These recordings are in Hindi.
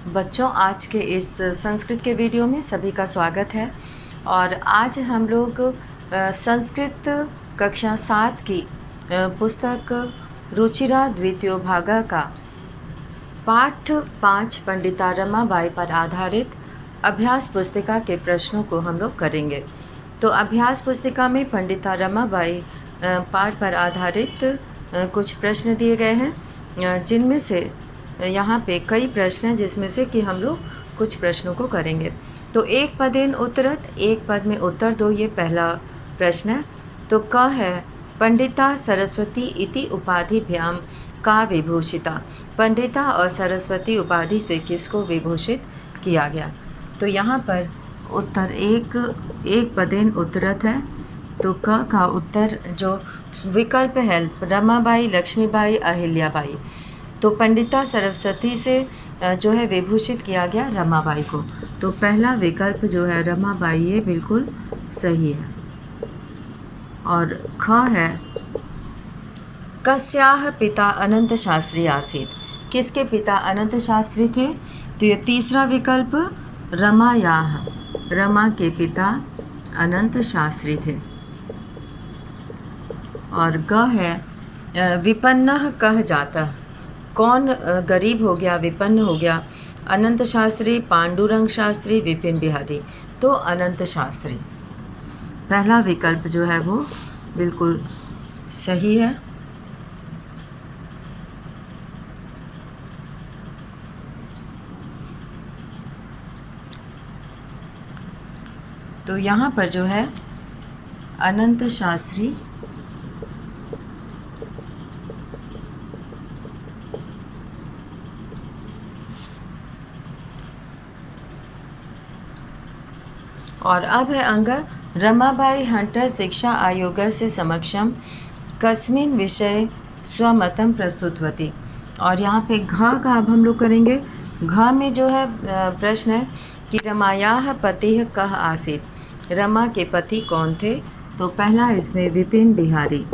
बच्चों, आज के इस संस्कृत के वीडियो में सभी का स्वागत है। और आज हम लोग संस्कृत कक्षा 7 की पुस्तक रुचिरा द्वितीय भागा का पाठ 5 पंडिता रमाबाई पर आधारित अभ्यास पुस्तिका के प्रश्नों को हम लोग करेंगे। तो अभ्यास पुस्तिका में पंडिता रमाबाई पाठ पर आधारित कुछ प्रश्न दिए गए हैं, जिनमें से यहाँ पे कई प्रश्न हैं, जिसमें से कि हम लोग कुछ प्रश्नों को करेंगे। तो एक पदेन उत्तरत, एक पद में उत्तर दो, ये पहला प्रश्न है। तो क है पंडिता सरस्वती इति उपाधिभ्याम का विभूषिता। पंडिता और सरस्वती उपाधि से किसको विभूषित किया गया? तो यहाँ पर उत्तर एक पदेन उत्तरत है। तो क का उत्तर जो विकल्प है रमाबाई, लक्ष्मीबाई, अहिल्याबाई। तो पंडिता सरस्वती से जो है विभूषित किया गया रमाबाई को। तो पहला विकल्प जो है रमाबाई, ये बिल्कुल सही है। और ख है कस्याह पिता अनंत शास्त्री आसीत। किसके पिता अनंत शास्त्री थे? तो ये तीसरा विकल्प रमायाह, रमा के पिता अनंत शास्त्री थे। और ग है विपन्नः कह जाता। कौन गरीब हो गया, विपन्न हो गया? अनंत शास्त्री, पांडुरंग शास्त्री, विपिन बिहारी। तो अनंत शास्त्री, पहला विकल्प जो है वो बिल्कुल सही है। तो यहाँ पर जो है अनंत शास्त्री और अब है अंग रमाबाई हंटर शिक्षा आयोग से समक्षम कस्मिन विषय स्वमतम प्रस्तुतवती। और यहाँ पे घ का अब हम लोग करेंगे। घ में जो है प्रश्न है कि रमायाह पतिः कः आसीत। रमा के पति कौन थे? तो पहला इसमें विपिन बिहारी,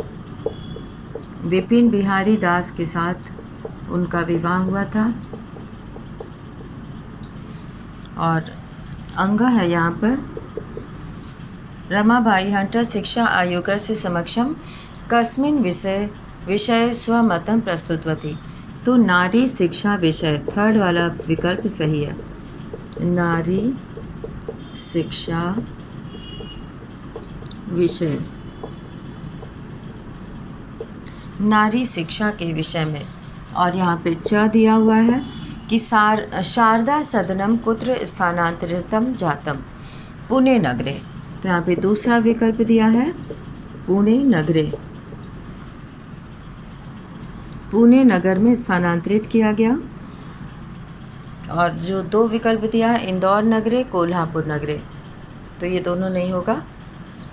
विपिन बिहारी दास के साथ उनका विवाह हुआ था। और अंग है यहाँ पर रमाबाई हंटर शिक्षा आयोग से समक्षम कस्मिन विषय स्वमतम प्रस्तुतवती। तो नारी शिक्षा विषय, थर्ड वाला विकल्प सही है। नारी शिक्षा विषय, नारी शिक्षा के विषय में। और यहाँ पे च दिया हुआ है कि शारदा सदनम कुत्र स्थानांतरितम जातम। पुणे नगरे। तो यहाँ पे दूसरा विकल्प दिया है पुणे नगरे, पुणे नगर में स्थानांतरित किया गया। और जो दो विकल्प दिया है इंदौर नगरे, कोल्हापुर नगरे। तो ये दोनों नहीं होगा।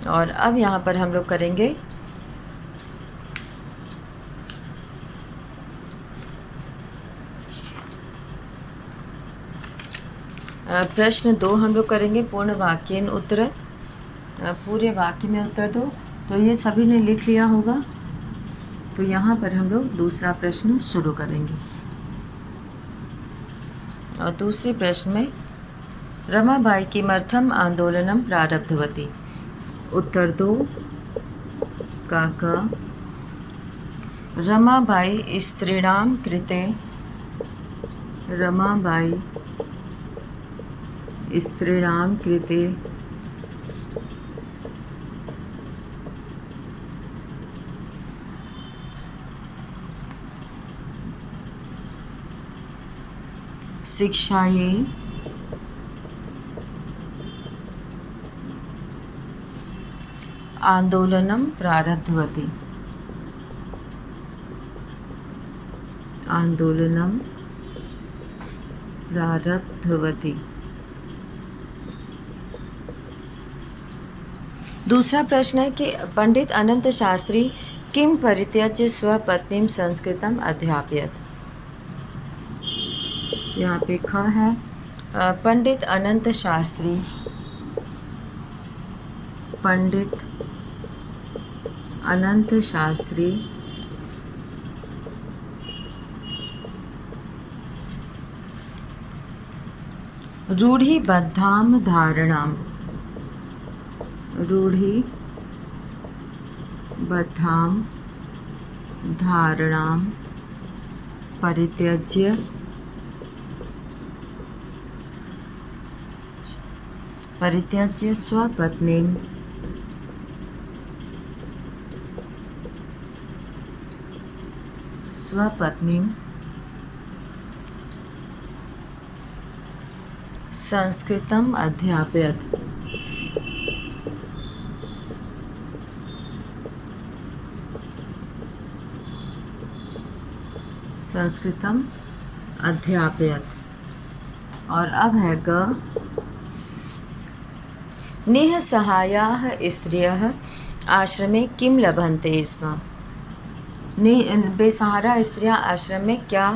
और अब यहाँ पर हम लोग करेंगे प्रश्न 2 हम लोग करेंगे पूर्ण वाक्यन उत्तरत। पूरे वाक्य में उत्तर दो। तो ये सभी ने लिख लिया होगा। तो यहाँ पर हम लोग दूसरा प्रश्न शुरू करेंगे। और दूसरे प्रश्न में रमाबाई किमर्थम आंदोलनम प्रारब्धवती। उत्तर दो का रमाबाई स्त्रीणाम कृते, रमाबाई स्त्रीणाम कृते शिक्षायै आंदोलनम प्रारब्धवती, आंदोलनम प्रारब्धवती। दूसरा प्रश्न है कि पंडित अनंत शास्त्री किम परित्यज्य स्वपत्नीम संस्कृतम अध्यापयत। यहाँ पे ख है पंडित अनंत शास्त्री, पंडित अनंत शास्त्री रूढ़िबद्धां धारणां, रूढ़िबद्धां धारणां परित्यज्य स्वपत्नीं संस्कृतम् अध्यापयत्। संस्कृतम् अध्यापयत्। और अब है ग। निःसहायाः स्त्रियः आश्रमे किं लभन्ते स्म। बेसहारा स्त्रियाँ आश्रम में क्या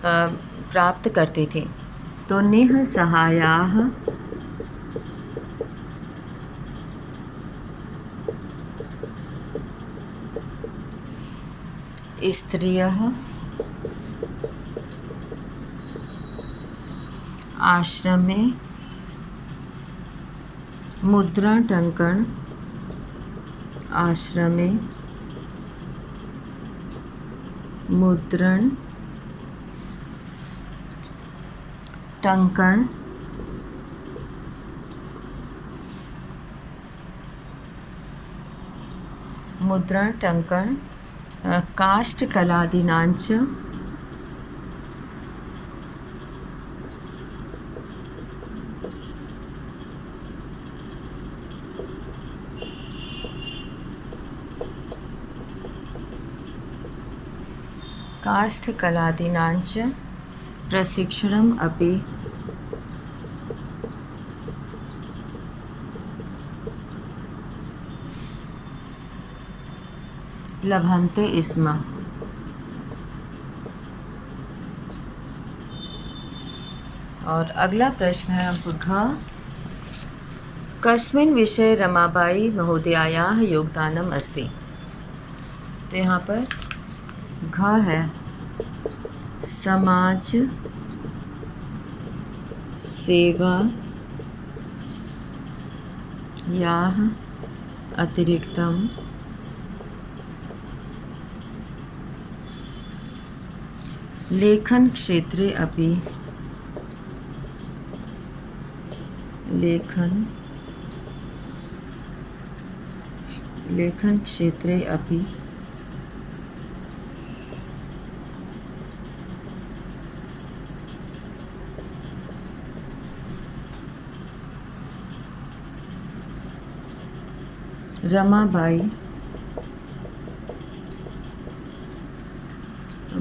प्राप्त करती थीं। तो निःसहायाः स्त्रियः आश्रमे मुद्रण टंकन मुद्रण टंकन काष्ठकलादीनांच प्रशिक्षणम् अपि लभन्ते स्म। और अगला प्रश्न है अब घ। कस्मिन् विषये रमाबाई महोदयायाः योगदानम् अस्ति। तो यहाँ पर घ है समाज सेवा याः अतिरिक्तम् लेखन क्षेत्रे अपि रमाबाई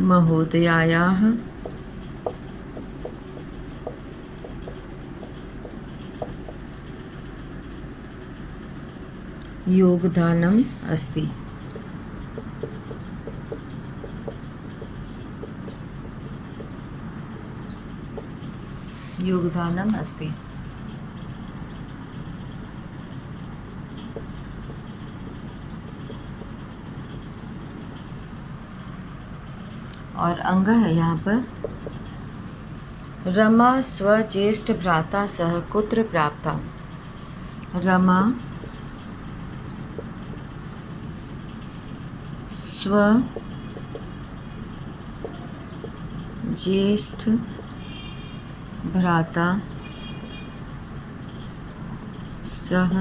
महोदयायाः योगदानम् अस्ति। और अंग है यहाँ पर रमा स्वज्येष्ठ भ्राता सह कुत्र प्राप्ता। रमा स्वज्येष्ठ भ्राता सह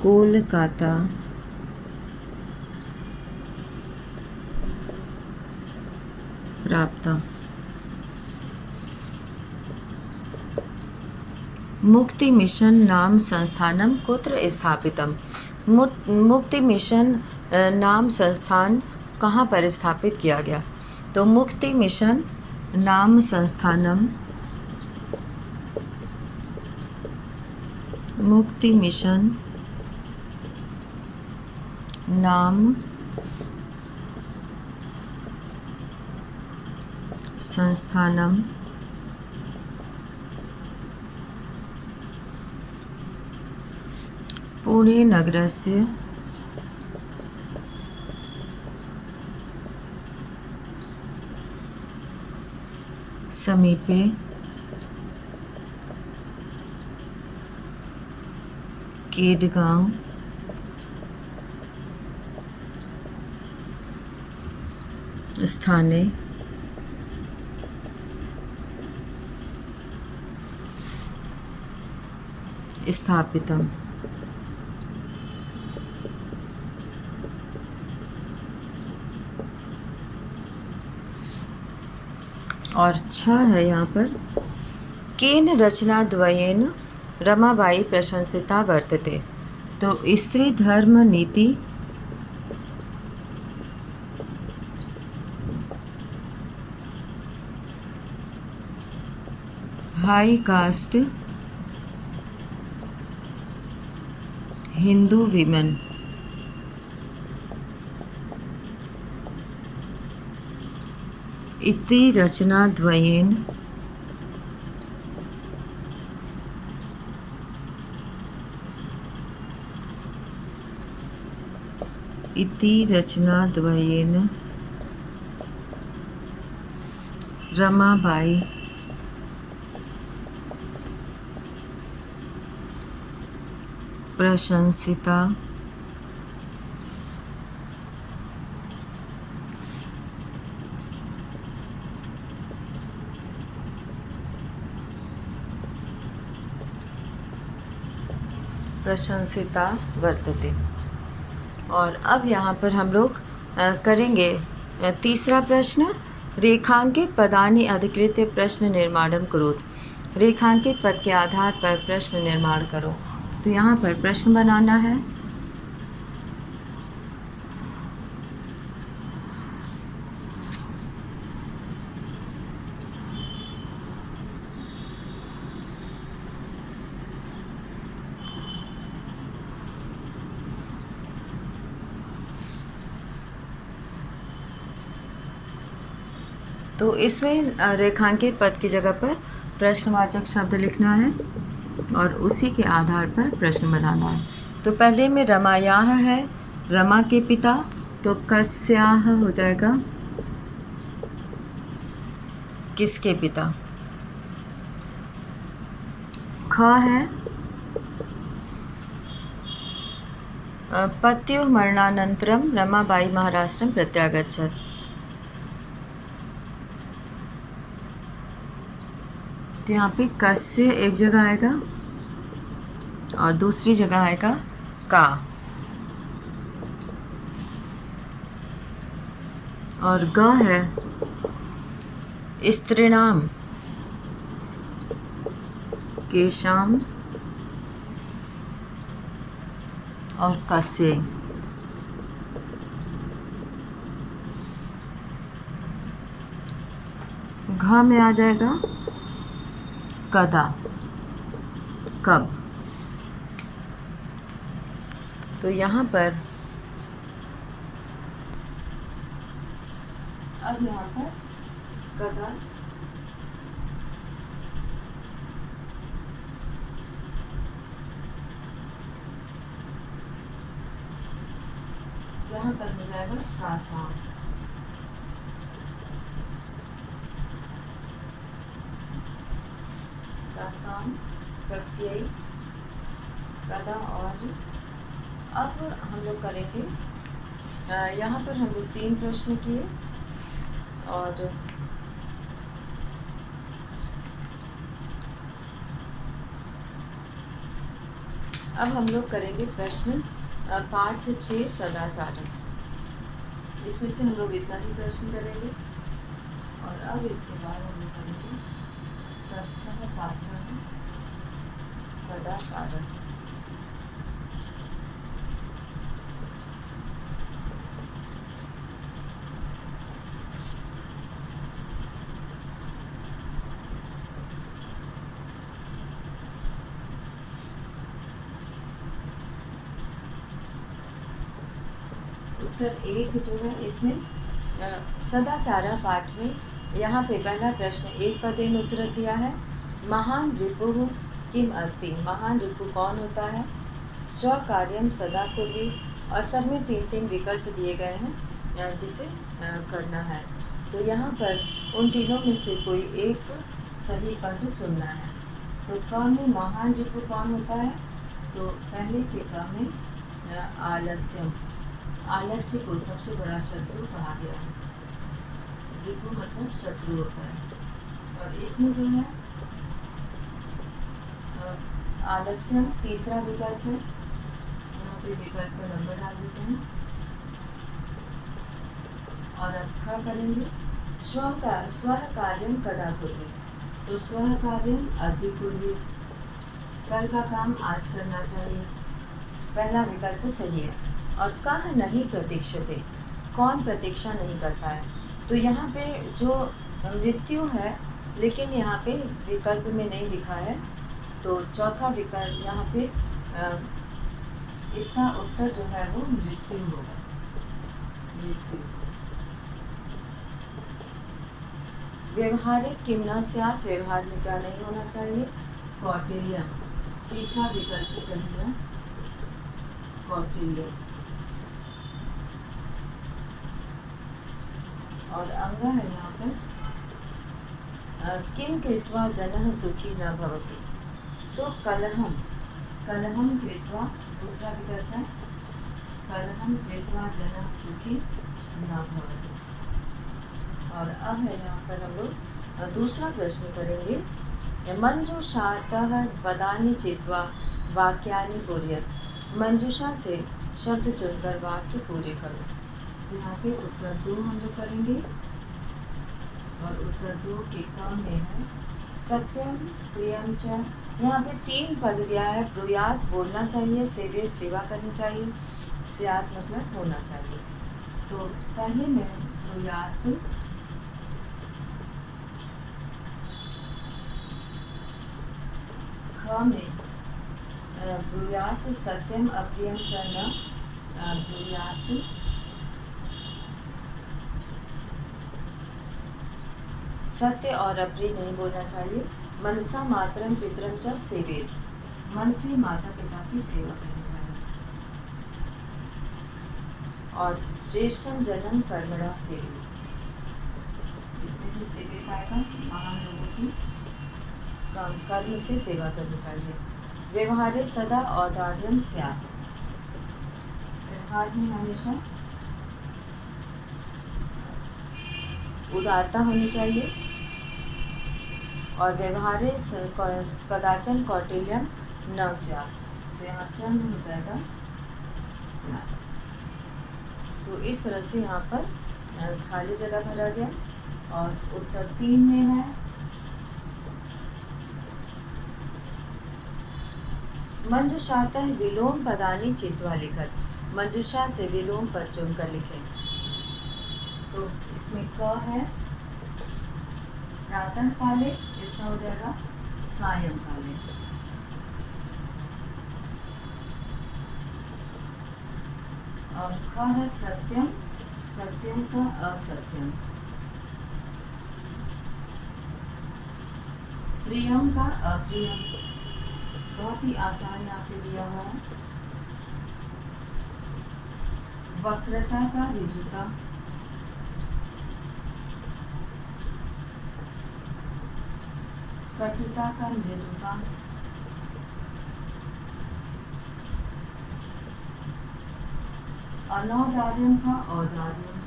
कोलकाता प्राप्ता। मुक्ति मिशन नाम संस्थानम कुत्र स्थापितम। मुक्ति मिशन नाम संस्थान कहाँ पर स्थापित किया गया। तो मुक्ति मिशन नाम संस्थानम नाम संस्थानम पुणे नगरस्य समीपे केडगांव, स्थाने स्थापितम। और 6 है यहाँ पर, केन रचना द्वयेन रमाबाई प्रशंसिता वर्तते। तो स्त्री धर्म नीति हाई कास्ट हिंदू विमेन। इति रचना द्वयेन रमाबाई प्रशंसिता वर्तते। और अब यहाँ पर हम लोग करेंगे तीसरा प्रश्न, रेखांकित पदानि अधिकृत्य प्रश्न निर्माणम करोतु। रेखांकित पद के आधार पर प्रश्न निर्माण करो। तो यहाँ पर प्रश्न बनाना है। तो इसमें रेखांकित पद की जगह पर प्रश्नवाचक शब्द लिखना है और उसी के आधार पर प्रश्न बनाना है। तो पहले में रमायाह है, रमा के पिता, तो कस्याह हो जाएगा, किसके पिता। ख है, पत्युः मरणानंतरम रमाबाई महाराष्ट्रम प्रत्यागच्छत। तो यहाँ पे कस्य एक जगह आएगा और दूसरी जगह आएगा का। और ग है, स्त्रीणाम केशाम और कस्य। घ में आ जाएगा कदा, कब। तो यहाँ पर अब यहाँ पर कदा यहाँ पर हो जाएगा कासा। कस्यै, कदा। और अब हम लोग करेंगे, यहाँ पर हम लोग 3 प्रश्न किए और अब हम लोग करेंगे प्रश्न पाठ 6 सदाचारण। इसमें से हम लोग इतना ही प्रश्न करेंगे और अब इसके बाद हम लोग करेंगे षष्ठः पाठः सदाचारण। उत्तर 1 जो है इसमें सदाचारण पाठ में यहाँ पे पहला प्रश्न एक पदेन उत्तर दिया है। महान रिपुः किम अस्ति। महान रिपु कौन होता है। स्वकार्यम सदा कुर्वी। और सब में 3 विकल्प दिए गए हैं जिसे करना है। तो यहाँ पर उन तीनों में से कोई एक सही पद चुनना है। तो क में महान रिपु कौन होता है। तो पहले के का में आलस्यम, आलस्य को सबसे बड़ा शत्रु कहा गया है। रिपु मतलब शत्रु होता है। और इसमें जो है आलस्यम तीसरा विकल्प है। यहाँ पे विकल्प का नंबर डाल देते हैं और अब खा करेंगे स्वः कार्यम कदा कुर्वे। तो स्वः कार्यम अद्य कुर्वे, कल का काम आज करना चाहिए, पहला विकल्प सही है। और कह नहीं प्रतीक्षते, कौन प्रतीक्षा नहीं करता है। तो यहाँ पे जो मृत्यु है, लेकिन यहाँ पे विकल्प में नहीं लिखा है, तो चौथा विकल्प यहाँ पे इसका उत्तर जो है वो मृत्यु होगा। मृत्यु। व्यवहारिक किम न स्यात्, व्यवहार में क्या नहीं होना चाहिए, कौटिल्य, तीसरा विकल्प सही है, कौटिल्य। और अंगा है यहाँ पर किम कृत्वा जनः सुखी न भवति। तो कलहम, कलहम कृत्वा दूसरा विकल्प है, कलहम कृत्वा जनः सुखी न भवति। और अब है यहाँ पर हम लोग दूसरा प्रश्न करेंगे। मंजूषातः पदानि चित्वा वाक्यानि पूरयत, मंजूषा से शब्द चुनकर वाक्य पूरे करो। यहाँ पे उत्तर 2 हम लोग करेंगे और उत्तर 2 के क्रम में है सत्यम प्रियम च। यहाँ पे 3 पद दिया है। ब्रूयात बोलना चाहिए, सेवेत सेवा करनी चाहिए, स्यात् मतलब होना चाहिए। तो पहले में ब्रूयात, ख में ब्रूयात सत्यम अप्रियम च न ब्रूयात, सत्य और अप्रिय नहीं बोलना चाहिए। मनसा मातरम पितरम च सेवेत, मन से माता पिता की सेवा करनी चाहिए। और श्रेष्ठम जन्म कर्मणा सेवेत, इसमें भी सेवेत आएगा, महान लोगों की कर्म से सेवा करनी चाहिए। व्यवहारे सदा औदार्यम स्यात्, व्यवहार में हमेशा उदारता होनी चाहिए। और व्यवहारे कदाचन कौटिल्यम न स्यात्, तो यहाँ चन हो जाएगा स्यात्। तो इस तरह से यहाँ पर खाली जगह भरा गया। और उत्तर 3 में है मंजूषातः विलोम पदानि चित्वा लिखत, मंजूषा से विलोम पद चुनकर लिखें। तो इसमें क है प्रातः काले, इसका हो जाएगा सायं काले। और ख है सत्यम, सत्यम का असत्यम। प्रियम का अप्रियम, बहुत ही आसान यहाँ पे दिया हुआ है। वक्रता का ऋजुता, कटुता का मृदुता, अनौदार्यम का औदार्यम,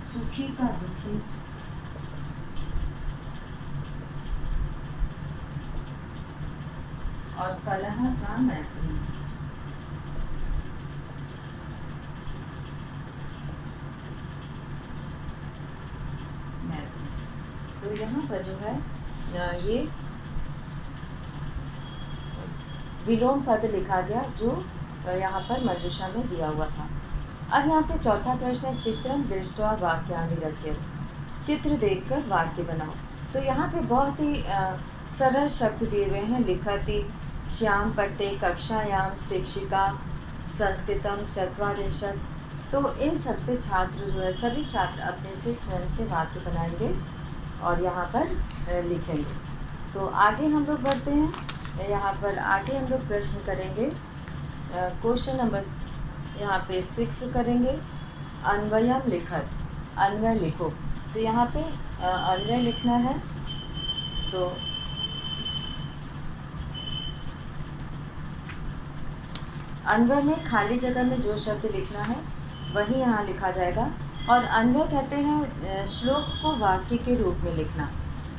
सुखी का दुखी, और कलह का मैत्री। तो यहाँ पर जो है ये विलोम पद लिखा गया जो यहाँ पर मंजूषा में दिया हुआ था। अब यहाँ पे चौथा प्रश्न है चित्रम दृष्ट्वा वाक्यानि रचयत, चित्र देखकर वाक्य बनाओ। तो यहाँ पे बहुत ही सरल शब्द दिए हुए हैं। लिखति श्याम पट्टे कक्षायाम शिक्षिका संस्कृतम चत्वारिंशत्। तो इन सबसे छात्र जो है सभी छात्र अपने से स्वयं से वाक्य बनाएंगे और यहाँ पर लिखेंगे। तो आगे हम लोग बढ़ते हैं। यहाँ पर आगे हम लोग प्रश्न करेंगे। क्वेश्चन नंबर यहाँ पे 6 करेंगे। अन्वयम लिखत, अन्वय लिखो। तो यहाँ पे अन्वय लिखना है। तो अन्वय में खाली जगह में जो शब्द लिखना है वही यहाँ लिखा जाएगा। और अन्वय कहते हैं श्लोक को वाक्य के रूप में लिखना।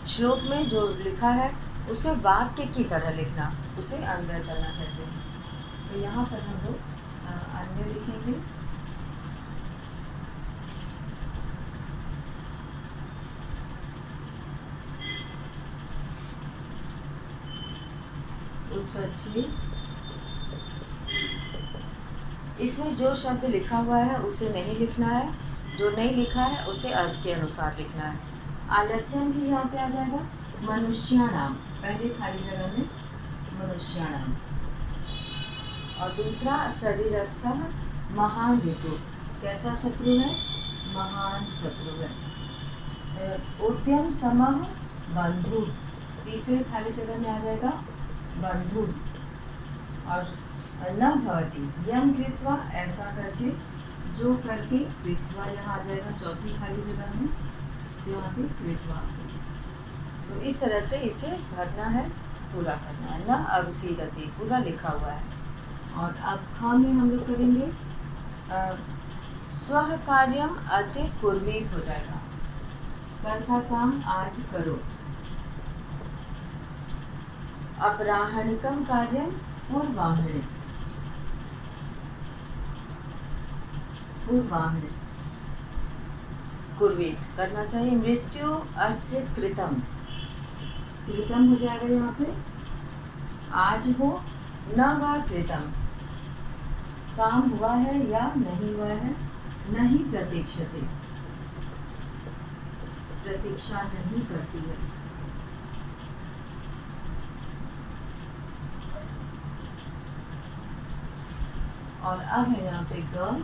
श्लोक में जो लिखा है उसे वाक्य की तरह लिखना, उसे अन्वय करना कहते हैं। तो यहाँ पर हम लोग अन्वय लिखेंगे। उत्पत्ति, इसमें जो शब्द लिखा हुआ है उसे नहीं लिखना है, जो नहीं लिखा है उसे अर्थ के अनुसार लिखना है। आलस्यम भी यहाँ पे आ जाएगा। मनुष्याणाम, पहले खाली जगह में मनुष्याणाम। और दूसरा शरीरस्थ महान ऋतु, कैसा शत्रु है? महान शत्रु है। उद्यम समः बंधु, तीसरे खाली जगह में आ जाएगा बंधु। और न भवति यम कृत्वा, ऐसा करके, जो करके, कृत्वा यहाँ आ जाएगा चौथी खाली जगह में, यहाँ पे कृत्वा। तो इस तरह से इसे भरना है, पूरा करना है। न अवसीदति, पूरा लिखा हुआ है। और अब ख में हम लोग करेंगे स्व कार्यम अति पूर्वीत हो जाएगा, कल का काम आज करो। अपराहणिकम कार्यम पूर्वाहणिक, पूर्वाहणिक कुर्वीत करना चाहिए। मृत्यु अस्य कृतम, कृतम हो जाएगा यहाँ पे, आज हो। न वा कृतम, काम हुआ है या नहीं हुआ है। नहीं प्रतीक्षते, प्रतीक्षा नहीं करती है। और अब है यहाँ पे ग।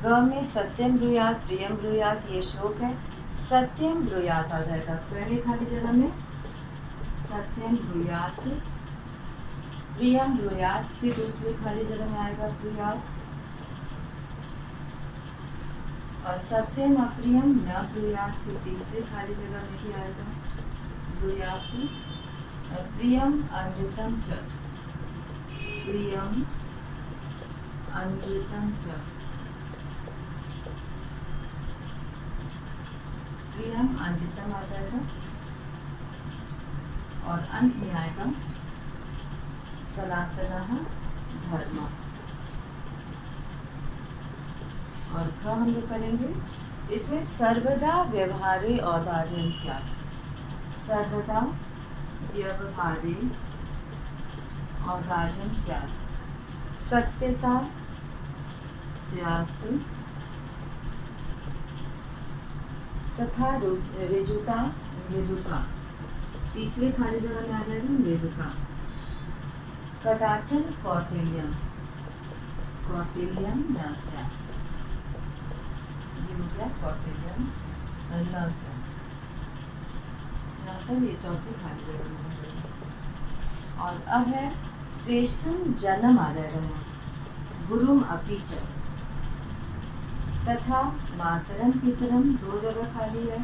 ग में सत्यम ब्रूयात प्रियम ब्रूयात, ये श्लोक है। सत्यम ब्रूयात आ जाएगा पहले खाली जगह में, सत्यम ब्रूयात, प्रियम ब्रूयात, फिर दूसरी खाली जगह में आएगा ब्रूयात। और सत्यम अप्रियम न ब्रूयात, फिर तीसरी खाली जगह में भी आएगा ब्रूयात। प्रियम अमृतम च, प्रियम अमृतम च, प्रियम अमृतम आ जाएगा। और अंत में आएगा सनातनः धर्म। और क्या हम लोग करेंगे इसमें? सर्वदा व्यवहारे औदार्यम स्यात्, सर्वदा व्यवहारे औदार्यम स्यात्, सत्यता स्यात्, तथा ऋजुता मृदुता, तीसरे खाली जगह में आ जाएगा मृदुता। कदाचन कौटिल्यम, कौटिल्यम न स्यात्, ये हो गया कौटिल्यम न स्यात्। यहाँ पर ये चौथी खाली जगह में आ जाएगा। और अब है श्रेष्ठम जन्म आ जाएगा यहाँ, गुरुम अपि च, तथा मातरम पितरम, दो जगह खाली है,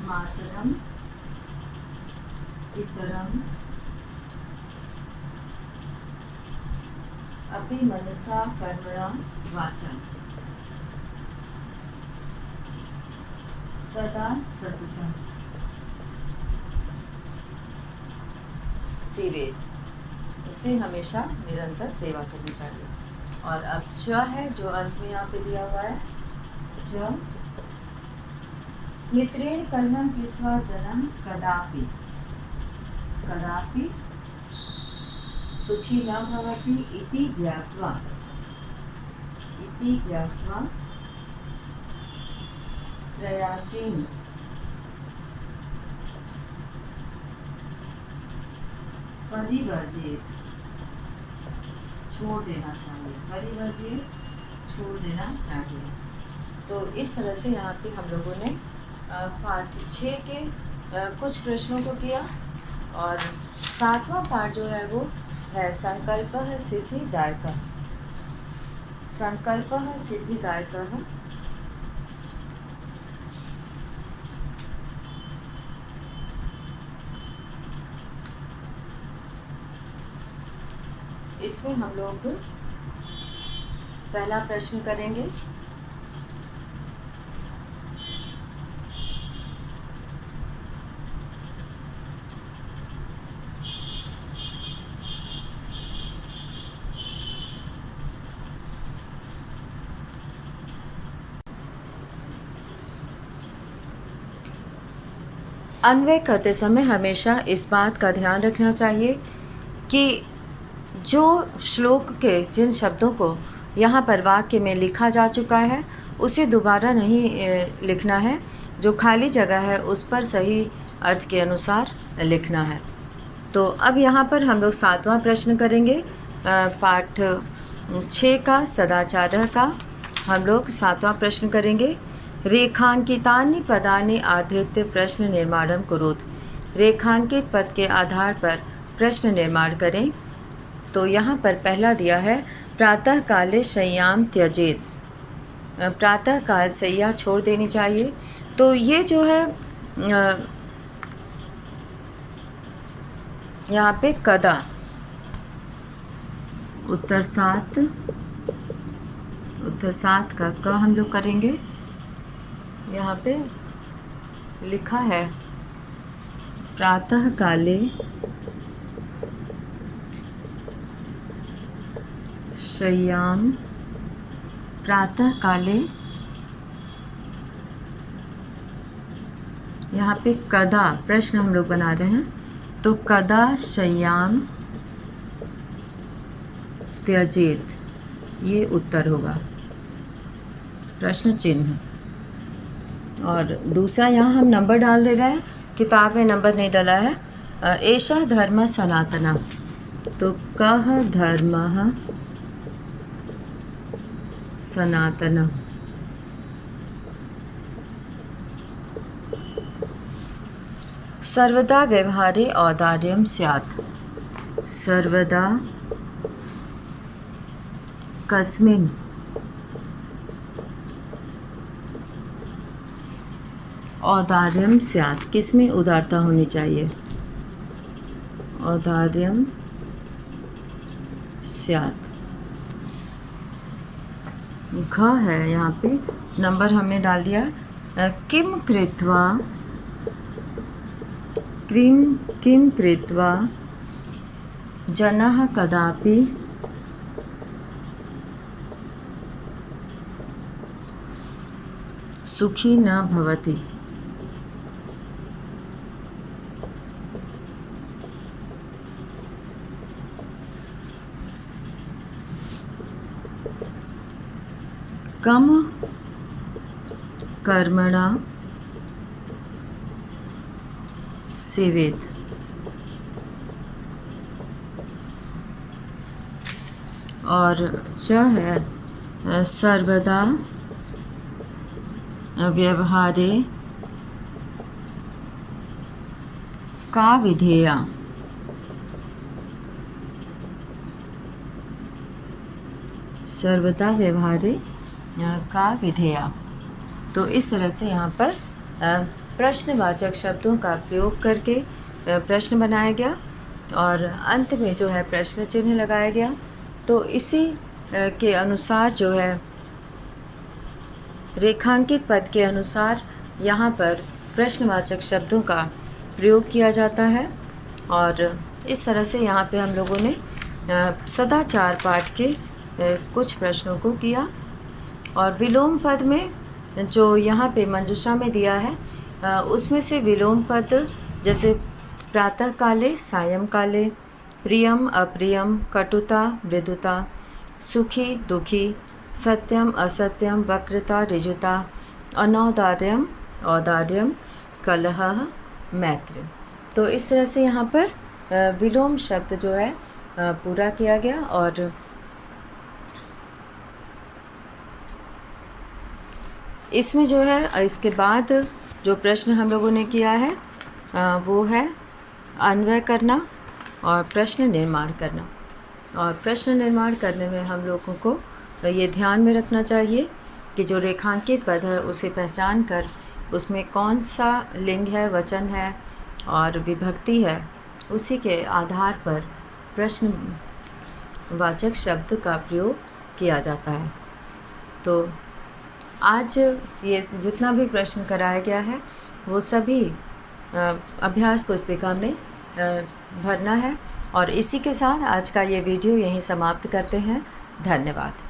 मातरम पितरम अपि मनसा कर्मणा वाचा, सदा सततम सेवेत, उसे हमेशा निरंतर सेवा करनी चाहिए। और अब च है जो अंत में यहाँ पे दिया हुआ है, च मित्रेण कलहम कृत्वा जनम कदापि, कदापि सुखी न भवति इति ज्ञात्वा, इति ज्ञात्वा प्रयासेन परिवर्जित, छोड़ देना चाहिए, परिवर्जित छोड़ देना चाहिए। तो इस तरह से यहाँ पे हम लोगों ने पाठ 6 के कुछ प्रश्नों को किया। और 7वां पाठ जो है वो है संकल्पः सिद्धिदायकः, संकल्पः सिद्धिदायकः। इसमें हम लोग पहला प्रश्न करेंगे। अन्वय करते समय हमेशा इस बात का ध्यान रखना चाहिए कि जो श्लोक के जिन शब्दों को यहाँ पर वाक्य में लिखा जा चुका है उसे दोबारा नहीं लिखना है। जो खाली जगह है उस पर सही अर्थ के अनुसार लिखना है। तो अब यहाँ पर हम लोग 7वां प्रश्न करेंगे। पाठ 6 का सदाचार का हम लोग 7वां प्रश्न करेंगे। रेखांकितानि पदानि आधृत्य प्रश्न निर्माणं कुरुत। रेखांकित पद के आधार पर प्रश्न निर्माण करें। तो यहाँ पर पहला दिया है प्रातः काले शय्याम त्यजेत। प्रातः काल शैया छोड़ देनी चाहिए। तो ये जो है यहाँ पे कदा उत्तर 7 का क हम लोग करेंगे। यहाँ पे लिखा है प्रातः काले शय्याम। प्रातः काले यहाँ पे कदा प्रश्न हम लोग बना रहे हैं। तो कदा शय्याम त्यजेत, ये उत्तर होगा, प्रश्न चिन्ह। और दूसरा यहाँ हम नंबर डाल दे रहे हैं, किताब में नंबर नहीं डाला है। एषः धर्मः सनातनः। तो कः धर्मः सनातनः। सर्वदा व्यवहारे औदार्यं स्यात्। सर्वदा कस्मिन् औदार्यं स्यात्, किसमें उदारता होनी चाहिए। औदार्यं स्यात्। घ है यहाँ पे, नंबर हमने डाल दिया। किम कृत्वा जनः कदापि सुखी न भवति। कम कर्मणा सेवेत। और च है सर्वदा व्यवहारे का विधेया। सर्वदा व्यवहारे का विधेया। तो इस तरह से यहाँ पर प्रश्नवाचक शब्दों का प्रयोग करके प्रश्न बनाया गया और अंत में जो है प्रश्न चिन्ह लगाया गया। तो इसी के अनुसार जो है रेखांकित पद के अनुसार यहाँ पर प्रश्नवाचक शब्दों का प्रयोग किया जाता है। और इस तरह से यहाँ पे हम लोगों ने सदाचार पाठ के कुछ प्रश्नों को किया। और विलोम पद में जो यहाँ पे मंजूषा में दिया है उसमें से विलोम पद जैसे प्रातः काले सायं काले, प्रियम अप्रियम, कटुता मृदुता, सुखी दुखी, सत्यम असत्यम, वक्रता ऋजुता, अनौदार्यम औदार्यम, कलह मैत्री। तो इस तरह से यहाँ पर विलोम शब्द जो है पूरा किया गया। और इसमें जो है इसके बाद जो प्रश्न हम लोगों ने किया है वो है अन्वय करना और प्रश्न निर्माण करना। और प्रश्न निर्माण करने में हम लोगों को ये ध्यान में रखना चाहिए कि जो रेखांकित पद है उसे पहचान कर उसमें कौन सा लिंग है, वचन है और विभक्ति है, उसी के आधार पर प्रश्न वाचक शब्द का प्रयोग किया जाता है। तो आज ये जितना भी प्रश्न कराया गया है वो सभी अभ्यास पुस्तिका में भरना है। और इसी के साथ आज का ये वीडियो यहीं समाप्त करते हैं। धन्यवाद।